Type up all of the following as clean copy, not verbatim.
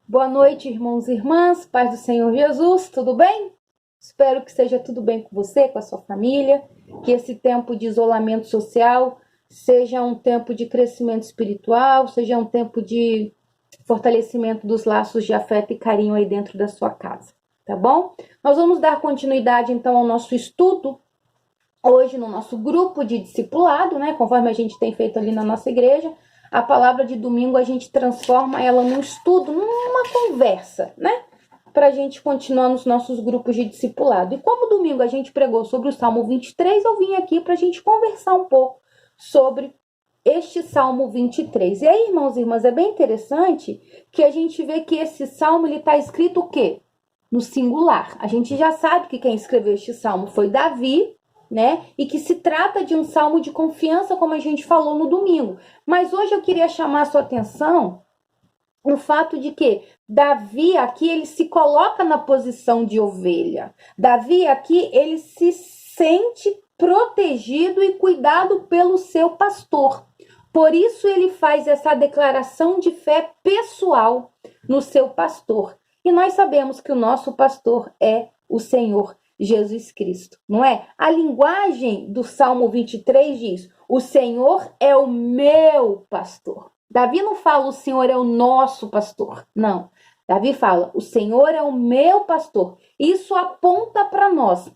Boa noite, irmãos e irmãs, paz do Senhor Jesus, tudo bem? Espero que esteja tudo bem com você, com a sua família, que esse tempo de isolamento social seja um tempo de crescimento espiritual, seja um tempo de fortalecimento dos laços de afeto e carinho aí dentro da sua casa, tá bom? Nós vamos dar continuidade então ao nosso estudo hoje no nosso grupo de discipulado, né? Conforme a gente tem feito ali na nossa igreja. A palavra de domingo a gente transforma ela num estudo, numa conversa, né? Para a gente continuar nos nossos grupos de discipulado. E como domingo a gente pregou sobre o Salmo 23, eu vim aqui para a gente conversar um pouco sobre este Salmo 23. E aí, irmãos e irmãs, é bem interessante que a gente vê que esse Salmo está escrito o quê? No singular. A gente já sabe que quem escreveu este Salmo foi Davi, né? E que se trata de um salmo de confiança, como a gente falou no domingo. Mas hoje eu queria chamar a sua atenção no fato de que Davi aqui ele se coloca na posição de ovelha. Davi aqui ele se sente protegido e cuidado pelo seu pastor. Por isso ele faz essa declaração de fé pessoal no seu pastor. E nós sabemos que o nosso pastor é o Senhor Jesus Cristo, não é? A linguagem do Salmo 23 diz: o Senhor é o meu pastor. Davi não fala o Senhor é o nosso pastor, não. Davi fala: o Senhor é o meu pastor. Isso aponta para nós,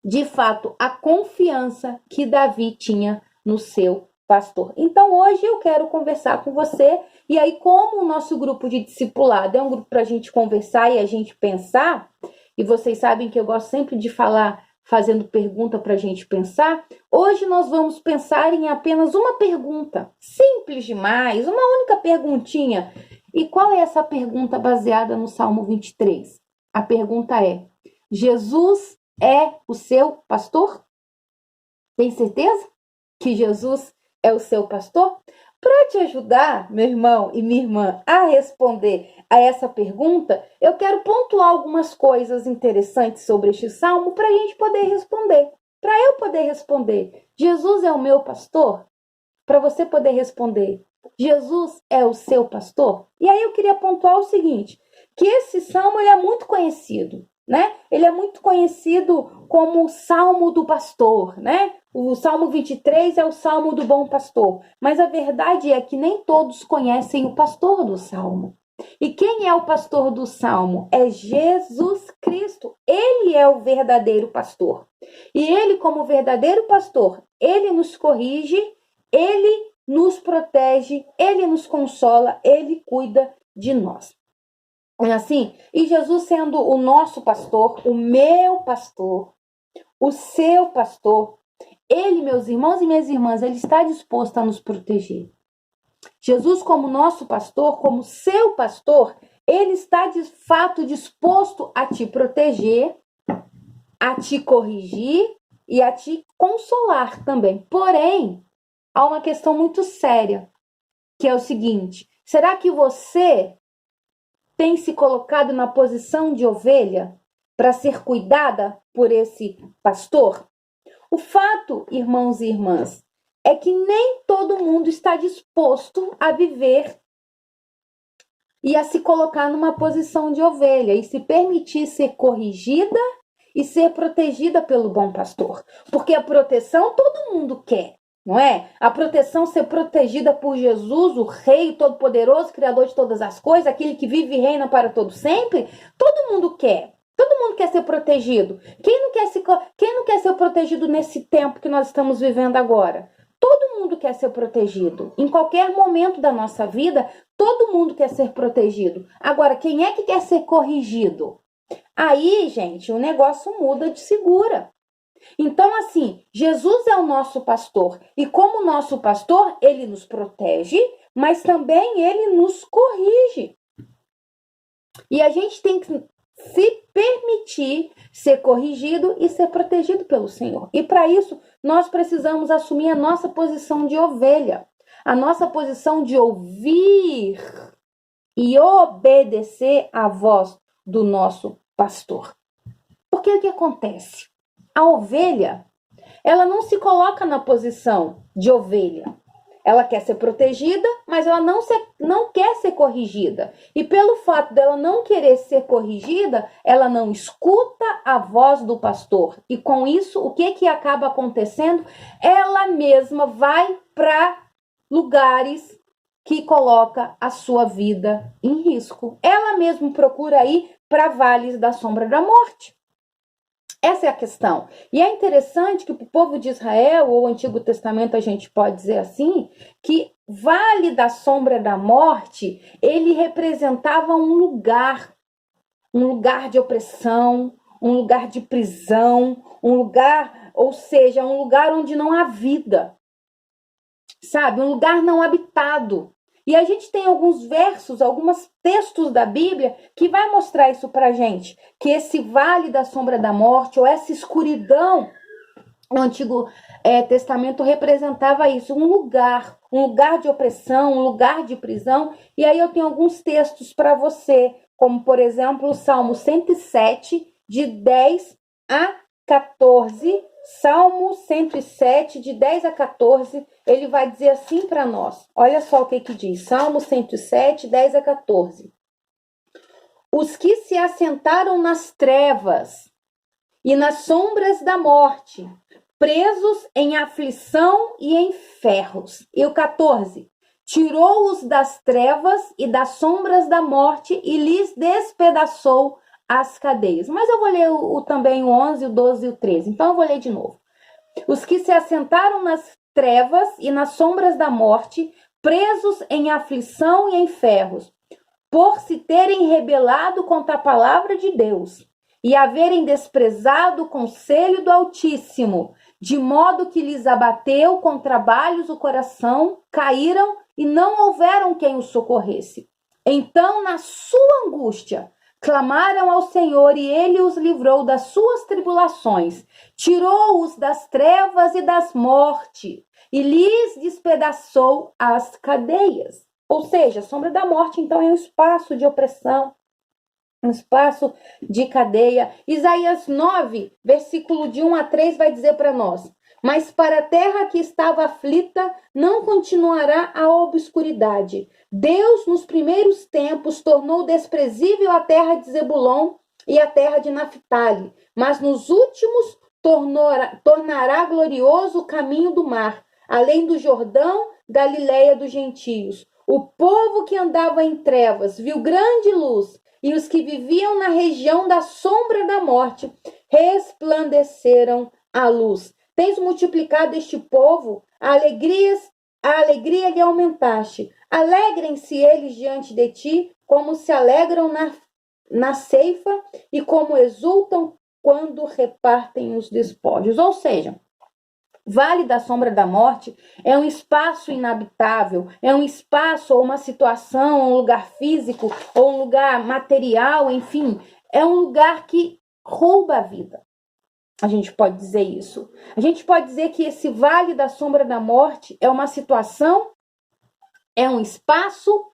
de fato, a confiança que Davi tinha no seu pastor. Então, hoje eu quero conversar com você. E aí, como o nosso grupo de discipulado é um grupo para a gente conversar e a gente pensar, e vocês sabem que eu gosto sempre de falar fazendo pergunta para a gente pensar, hoje nós vamos pensar em apenas uma pergunta, simples demais, uma única perguntinha. E qual é essa pergunta baseada no Salmo 23? A pergunta é: Jesus é o seu pastor? Tem certeza que Jesus é o seu pastor? Para te ajudar, meu irmão e minha irmã, a responder a essa pergunta, eu quero pontuar algumas coisas interessantes sobre este salmo para a gente poder responder. Para eu poder responder, Jesus é o meu pastor? Para você poder responder, Jesus é o seu pastor? E aí eu queria pontuar o seguinte, que esse salmo ele é muito conhecido, né? Ele é muito conhecido como o Salmo do Pastor, né? O Salmo 23 é o Salmo do Bom Pastor. Mas a verdade é que nem todos conhecem o pastor do Salmo. E quem é o pastor do Salmo? É Jesus Cristo. Ele é o verdadeiro pastor. E ele, como verdadeiro pastor, ele nos corrige, ele nos protege, ele nos consola, ele cuida de nós. Assim, e Jesus sendo o nosso pastor, o meu pastor, o seu pastor, ele, meus irmãos e minhas irmãs, ele está disposto a nos proteger. Jesus, como nosso pastor, como seu pastor, ele está de fato disposto a te proteger, a te corrigir e a te consolar também. Porém, há uma questão muito séria, que é o seguinte: será que você tem se colocado na posição de ovelha para ser cuidada por esse pastor? O fato, irmãos e irmãs, é que nem todo mundo está disposto a viver e a se colocar numa posição de ovelha e se permitir ser corrigida e ser protegida pelo bom pastor. Porque a proteção todo mundo quer, não é? A proteção, ser protegida por Jesus, o Rei Todo-Poderoso, Criador de todas as coisas, aquele que vive e reina para todo sempre, todo mundo quer. Todo mundo quer ser protegido. Quem não quer ser protegido nesse tempo que nós estamos vivendo agora? Todo mundo quer ser protegido. Em qualquer momento da nossa vida, todo mundo quer ser protegido. Agora, quem é que quer ser corrigido? Aí, gente, o negócio muda de figura. Então, assim, Jesus é o nosso pastor. E como nosso pastor, ele nos protege, mas também ele nos corrige. E a gente tem que se permitir ser corrigido e ser protegido pelo Senhor. E para isso, nós precisamos assumir a nossa posição de ovelha, a nossa posição de ouvir e obedecer à voz do nosso pastor. Porque o que acontece? A ovelha, ela não se coloca na posição de ovelha. Ela quer ser protegida, mas ela não quer ser corrigida. E pelo fato dela não querer ser corrigida, ela não escuta a voz do pastor. E com isso, o que acaba acontecendo? Ela mesma vai para lugares que coloca a sua vida em risco. Ela mesma procura ir para vales da sombra da morte. Essa é a questão. E é interessante que para o povo de Israel, ou o Antigo Testamento, a gente pode dizer assim, que vale da sombra da morte, ele representava um lugar de opressão, um lugar de prisão, um lugar, ou seja, um lugar onde não há vida, sabe? Um lugar não habitado. E a gente tem alguns versos, alguns textos da Bíblia que vai mostrar isso pra gente, que esse vale da sombra da morte, ou essa escuridão no Antigo Testamento representava isso, um lugar de opressão, um lugar de prisão. E aí eu tenho alguns textos para você, como por exemplo o Salmo 107, de 10 a 14, Salmo 107, de 10 a 14, ele vai dizer assim para nós. Olha só o que diz. Salmo 107, 10 a 14. Os que se assentaram nas trevas e nas sombras da morte, presos em aflição e em ferros. E o 14. Tirou-os das trevas e das sombras da morte e lhes despedaçou as cadeias. Mas eu vou ler também o 11, o 12 e o 13. Então eu vou ler de novo. Os que se assentaram nas trevas e nas sombras da morte, presos em aflição e em ferros, por se terem rebelado contra a palavra de Deus e haverem desprezado o conselho do Altíssimo, de modo que lhes abateu com trabalhos o coração, caíram e não houveram quem os socorresse. Então, na sua angústia, clamaram ao Senhor e ele os livrou das suas tribulações, tirou-os das trevas e das mortes e lhes despedaçou as cadeias. Ou seja, a sombra da morte, então, é um espaço de opressão, um espaço de cadeia. Isaías 9, versículo de 1 a 3 vai dizer para nós: mas para a terra que estava aflita não continuará a obscuridade. Deus, nos primeiros tempos, tornou desprezível a terra de Zebulon e a terra de Naphtali, mas nos últimos tornará glorioso o caminho do mar, além do Jordão, Galileia dos gentios. O povo que andava em trevas viu grande luz, e os que viviam na região da sombra da morte resplandeceram a luz. Tens multiplicado este povo, a alegria lhe aumentaste. Alegrem-se eles diante de ti, como se alegram na ceifa e como exultam quando repartem os despojos. Ou seja, Vale da Sombra da Morte é um espaço inabitável, é um espaço ou uma situação, um lugar físico ou um lugar material, enfim, é um lugar que rouba a vida. A gente pode dizer isso. A gente pode dizer que esse Vale da Sombra da Morte é uma situação, é um espaço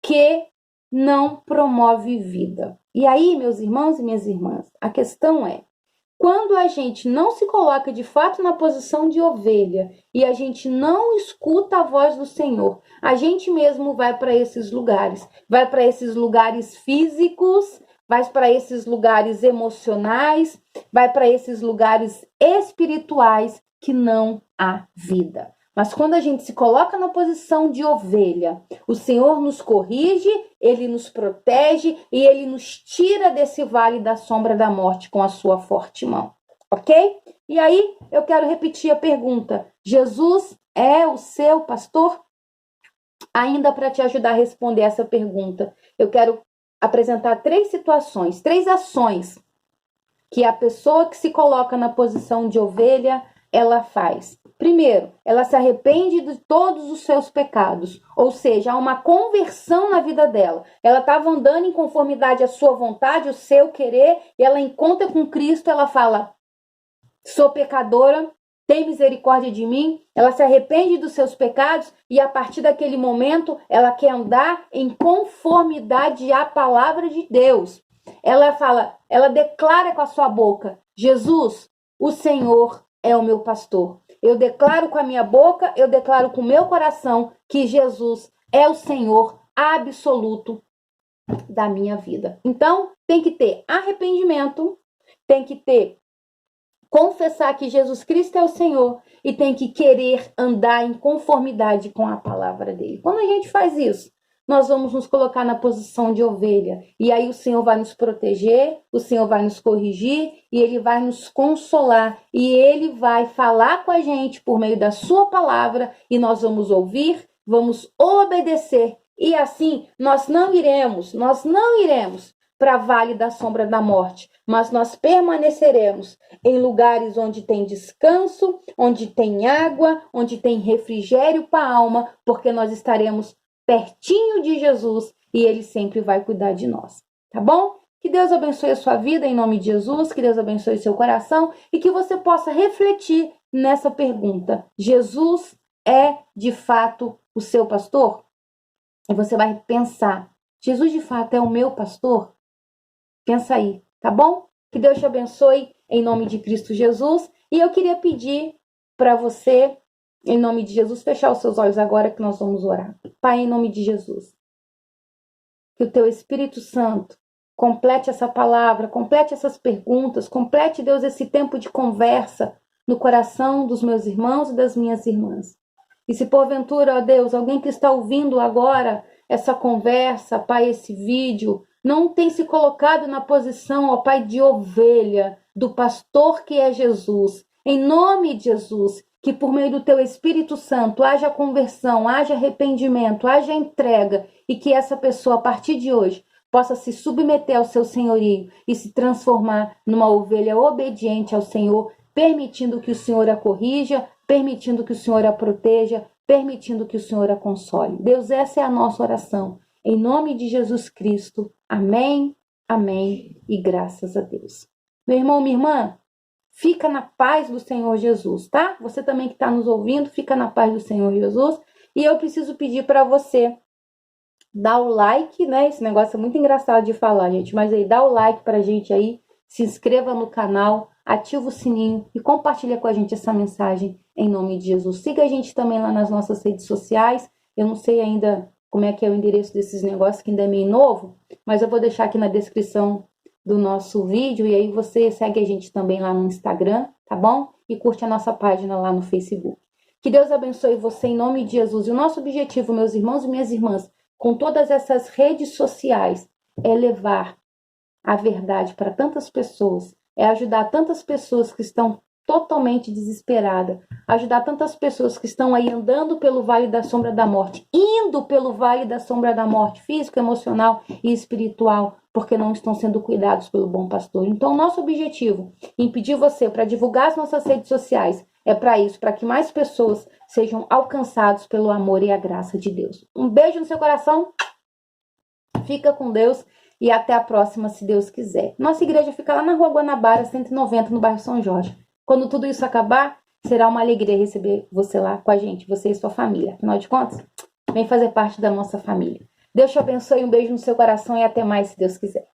que não promove vida. E aí, meus irmãos e minhas irmãs, a questão é, quando a gente não se coloca de fato na posição de ovelha e a gente não escuta a voz do Senhor, a gente mesmo vai para esses lugares físicos, vai para esses lugares emocionais, vai para esses lugares espirituais que não há vida. Mas quando a gente se coloca na posição de ovelha, o Senhor nos corrige, Ele nos protege e Ele nos tira desse vale da sombra da morte com a sua forte mão, ok? E aí eu quero repetir a pergunta: Jesus é o seu pastor? Ainda para te ajudar a responder essa pergunta, eu quero apresentar 3 situações, 3 ações que a pessoa que se coloca na posição de ovelha, ela faz. Primeiro, ela se arrepende de todos os seus pecados, ou seja, há uma conversão na vida dela. Ela estava andando em conformidade à sua vontade, o seu querer, e ela encontra com Cristo, ela fala: sou pecadora, tem misericórdia de mim. Ela se arrepende dos seus pecados e a partir daquele momento ela quer andar em conformidade à palavra de Deus. Ela fala, ela declara com a sua boca: Jesus, o Senhor é o meu pastor. Eu declaro com a minha boca, eu declaro com o meu coração que Jesus é o Senhor absoluto da minha vida. Então, tem que ter arrependimento, tem que ter confessar que Jesus Cristo é o Senhor e tem que querer andar em conformidade com a palavra dele. Quando a gente faz isso, nós vamos nos colocar na posição de ovelha. E aí o Senhor vai nos proteger, o Senhor vai nos corrigir e ele vai nos consolar. E ele vai falar com a gente por meio da sua palavra e nós vamos ouvir, vamos obedecer. E assim nós não iremos para vale da sombra da morte, mas nós permaneceremos em lugares onde tem descanso, onde tem água, onde tem refrigério para a alma, porque nós estaremos pertinho de Jesus e ele sempre vai cuidar de nós, tá bom? Que Deus abençoe a sua vida em nome de Jesus, que Deus abençoe seu coração e que você possa refletir nessa pergunta. Jesus é de fato o seu pastor? E você vai pensar, Jesus de fato é o meu pastor? Pensa aí, tá bom? Que Deus te abençoe em nome de Cristo Jesus. E eu queria pedir para você, em nome de Jesus, fechar os seus olhos agora que nós vamos orar. Pai, em nome de Jesus, que o teu Espírito Santo complete essa palavra, complete essas perguntas, complete, Deus, esse tempo de conversa no coração dos meus irmãos e das minhas irmãs. E se porventura, ó Deus, alguém que está ouvindo agora essa conversa, Pai, esse vídeo, não tem se colocado na posição, ó Pai, de ovelha, do pastor que é Jesus. Em nome de Jesus, que por meio do teu Espírito Santo haja conversão, haja arrependimento, haja entrega e que essa pessoa, a partir de hoje, possa se submeter ao seu senhorio e se transformar numa ovelha obediente ao Senhor, permitindo que o Senhor a corrija, permitindo que o Senhor a proteja, permitindo que o Senhor a console. Deus, essa é a nossa oração. Em nome de Jesus Cristo. Amém, amém e graças a Deus. Meu irmão, minha irmã, fica na paz do Senhor Jesus, tá? Você também que está nos ouvindo, fica na paz do Senhor Jesus. E eu preciso pedir para você dar o like, né? Esse negócio é muito engraçado de falar, gente. Mas aí, dá o like para a gente aí, se inscreva no canal, ativa o sininho e compartilha com a gente essa mensagem em nome de Jesus. Siga a gente também lá nas nossas redes sociais. Eu não sei ainda como é que é o endereço desses negócios, que ainda é meio novo, mas eu vou deixar aqui na descrição do nosso vídeo e aí você segue a gente também lá no Instagram, tá bom? E curte a nossa página lá no Facebook. Que Deus abençoe você em nome de Jesus. E o nosso objetivo, meus irmãos e minhas irmãs, com todas essas redes sociais, é levar a verdade para tantas pessoas, é ajudar tantas pessoas que estão totalmente desesperadas, ajudar tantas pessoas que estão aí andando pelo vale da sombra da morte, indo pelo vale da sombra da morte, físico, emocional e espiritual, porque não estão sendo cuidados pelo bom pastor. Então, nosso objetivo em pedir você para divulgar as nossas redes sociais é para isso, para que mais pessoas sejam alcançados pelo amor e a graça de Deus. Um beijo no seu coração, fica com Deus e até a próxima, se Deus quiser. Nossa igreja fica lá na Rua Guanabara, 190, no bairro São Jorge. Quando tudo isso acabar, será uma alegria receber você lá com a gente, você e sua família. Afinal de contas, vem fazer parte da nossa família. Deus te abençoe, um beijo no seu coração e até mais, se Deus quiser.